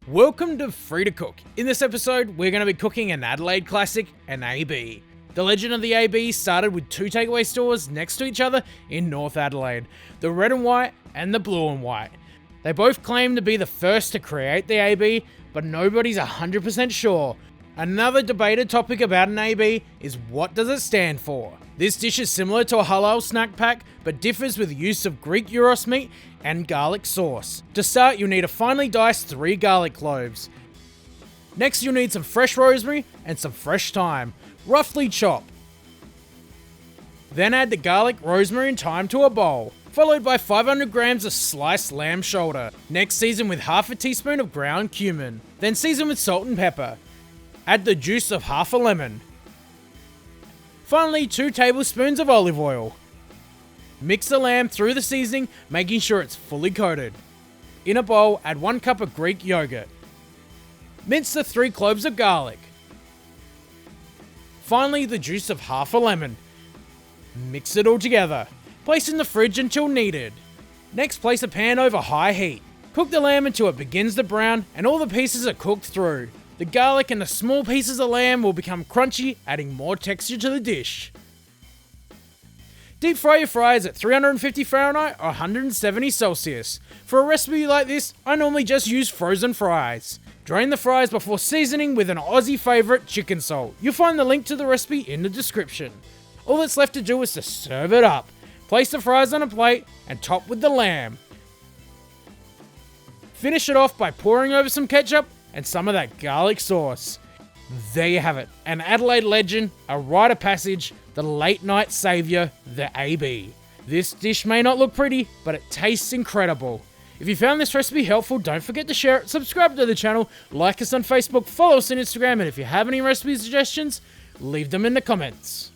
Welcome to Free to Cook. In this episode, we're going to be cooking an Adelaide Classic, an AB. The legend of the AB started with two takeaway stores next to each other in North Adelaide, the red and white and the blue and white. They both claim to be the first to create the AB, but nobody's 100% sure. Another debated topic about an AB is what does it stand for? This dish is similar to a halal snack pack, but differs with the use of Greek gyros meat and garlic sauce. To start, you'll need a finely diced 3 garlic cloves. Next, you'll need some fresh rosemary and some fresh thyme, roughly chopped. Then add the garlic, rosemary and thyme to a bowl, followed by 500 grams of sliced lamb shoulder. Next, season with half a teaspoon of ground cumin. Then season with salt and pepper. Add the juice of half a lemon. Finally, 2 tablespoons of olive oil. Mix the lamb through the seasoning, making sure it's fully coated. In a bowl, add 1 cup of Greek yogurt. Mince the 3 cloves of garlic. Finally, the juice of half a lemon. Mix it all together. Place in the fridge until needed. Next, place a pan over high heat. Cook the lamb until it begins to brown and all the pieces are cooked through. The garlic and the small pieces of lamb will become crunchy, adding more texture to the dish. Deep fry your fries at 350 Fahrenheit or 170 Celsius. For a recipe like this, I normally just use frozen fries. Drain the fries before seasoning with an Aussie favourite, chicken salt. You'll find the link to the recipe in the description. All that's left to do is to serve it up. Place the fries on a plate and top with the lamb. Finish it off by pouring over some ketchup and some of that garlic sauce. There you have it, an Adelaide legend, a rite of passage, the late night saviour, the AB. This dish may not look pretty, but it tastes incredible. If you found this recipe helpful, don't forget to share it, subscribe to the channel, like us on Facebook, follow us on Instagram, and if you have any recipe suggestions, leave them in the comments.